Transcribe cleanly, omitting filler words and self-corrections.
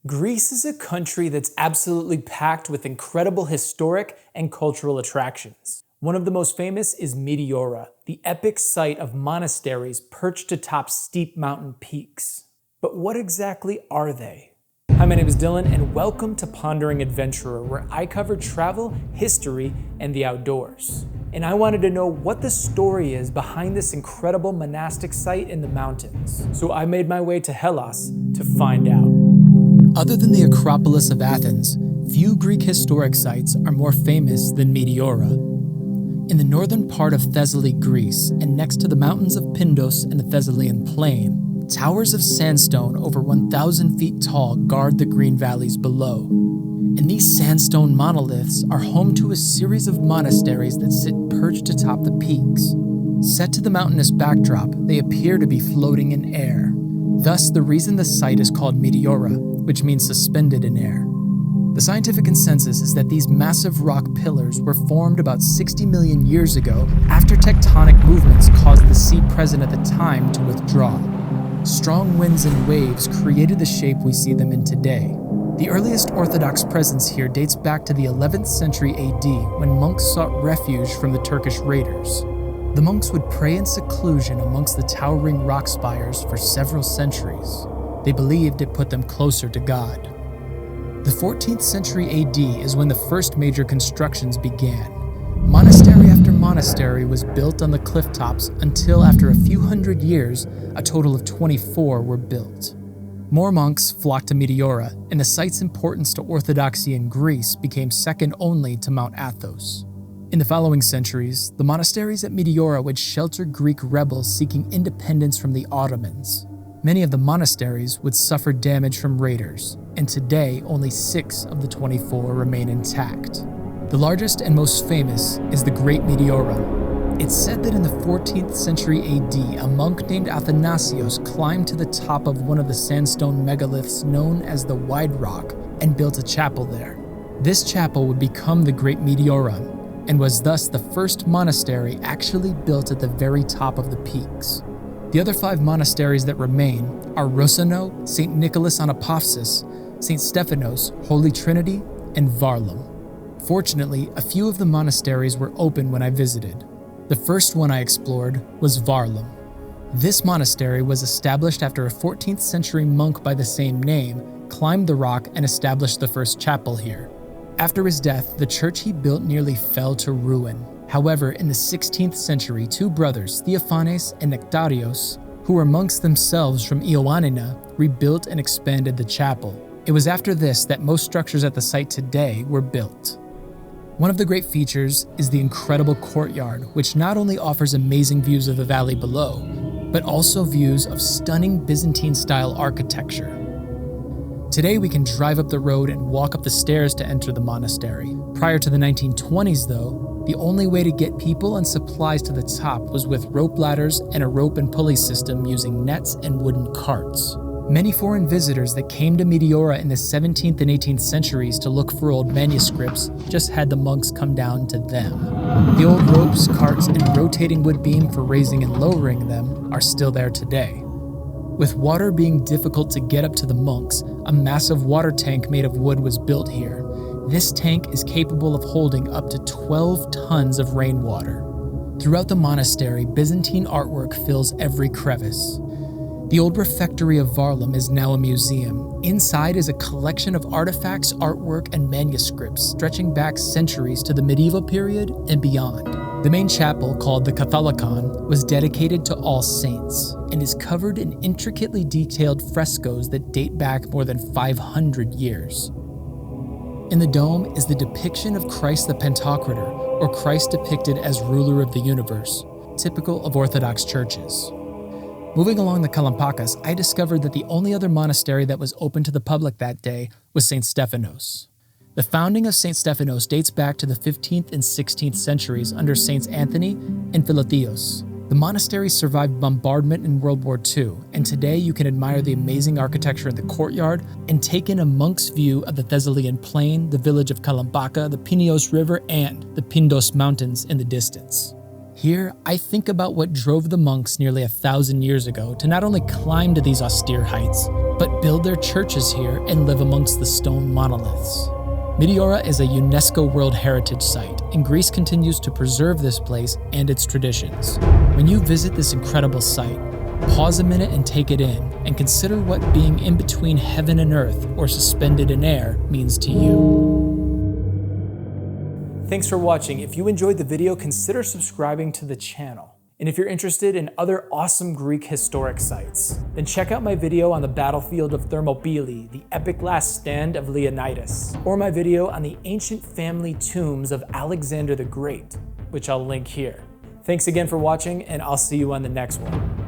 Greece is a country that's absolutely packed with incredible historic and cultural attractions. One of the most famous is Meteora, the epic site of monasteries perched atop steep mountain peaks. But what exactly are they? Hi, my name is Dillon, and welcome to Pondering Adventurer, where I cover travel, history, and the outdoors. And I wanted to know what the story is behind this incredible monastic site in the mountains. So I made my way to Hellas to find out. Other than the Acropolis of Athens, few Greek historic sites are more famous than Meteora. In the northern part of Thessaly, Greece, and next to the mountains of Pindos and the Thessalian plain, towers of sandstone over 1,000 feet tall guard the green valleys below. And these sandstone monoliths are home to a series of monasteries that sit perched atop the peaks. Set to the mountainous backdrop, they appear to be floating in air. Thus, the reason the site is called Meteora, which means suspended in air. The scientific consensus is that these massive rock pillars were formed about 60 million years ago after tectonic movements caused the sea present at the time to withdraw. Strong winds and waves created the shape we see them in today. The earliest Orthodox presence here dates back to the 11th century AD when monks sought refuge from the Turkish raiders. The monks would pray in seclusion amongst the towering rock spires for several centuries. They believed it put them closer to God. The 14th century AD is when the first major constructions began. Monastery after monastery was built on the cliff tops until after a few hundred years, a total of 24 were built. More monks flocked to Meteora, and the site's importance to orthodoxy in Greece became second only to Mount Athos. In the following centuries, the monasteries at Meteora would shelter Greek rebels seeking independence from the Ottomans. Many of the monasteries would suffer damage from raiders, and today only 6 of the 24 remain intact. The largest and most famous is the Great Meteora. It's said that in the 14th century AD, a monk named Athanasios climbed to the top of one of the sandstone megaliths known as the Wide Rock and built a chapel there. This chapel would become the Great Meteora, and was thus the first monastery actually built at the very top of the peaks. The other 5 monasteries that remain are Rossano, St. Nicholas on Apophysis, St. Stephanos, Holy Trinity, and Varlam. Fortunately, a few of the monasteries were open when I visited. The first one I explored was Varlam. This monastery was established after a 14th century monk by the same name climbed the rock and established the first chapel here. After his death, the church he built nearly fell to ruin. However, in the 16th century, 2 brothers, Theophanes and Nectarios, who were monks themselves from Ioannina, rebuilt and expanded the chapel. It was after this that most structures at the site today were built. One of the great features is the incredible courtyard, which not only offers amazing views of the valley below, but also views of stunning Byzantine-style architecture. Today we can drive up the road and walk up the stairs to enter the monastery. Prior to the 1920s though, the only way to get people and supplies to the top was with rope ladders and a rope and pulley system using nets and wooden carts. Many foreign visitors that came to Meteora in the 17th and 18th centuries to look for old manuscripts just had the monks come down to them. The old ropes, carts, and rotating wood beam for raising and lowering them are still there today. With water being difficult to get up to the monks, a massive water tank made of wood was built here. This tank is capable of holding up to 12 tons of rainwater. Throughout the monastery, Byzantine artwork fills every crevice. The old refectory of Varlam is now a museum. Inside is a collection of artifacts, artwork, and manuscripts stretching back centuries to the medieval period and beyond. The main chapel, called the Catholicon, was dedicated to All Saints and is covered in intricately detailed frescoes that date back more than 500 years. In the dome is the depiction of Christ the Pantocrator, or Christ depicted as ruler of the universe, typical of Orthodox churches. Moving along the Kalampakas, I discovered that the only other monastery that was open to the public that day was St. Stephanos. The founding of St. Stephanos dates back to the 15th and 16th centuries under Saints Anthony and Philotheos. The monastery survived bombardment in World War II, and today you can admire the amazing architecture in the courtyard and take in a monk's view of the Thessalian plain, the village of Kalampaka, the Pinios River, and the Pindos Mountains in the distance. Here, I think about what drove the monks nearly 1,000 years ago to not only climb to these austere heights, but build their churches here and live amongst the stone monoliths. Meteora is a UNESCO World Heritage Site, and Greece continues to preserve this place and its traditions. When you visit this incredible site, pause a minute and take it in, and consider what being in between heaven and earth, or suspended in air, means to you. Thanks for watching. If you enjoyed the video, consider subscribing to the channel. And if you're interested in other awesome Greek historic sites, then check out my video on the battlefield of Thermopylae, the epic last stand of Leonidas, or my video on the ancient family tombs of Alexander the Great, which I'll link here. Thanks again for watching, and I'll see you on the next one.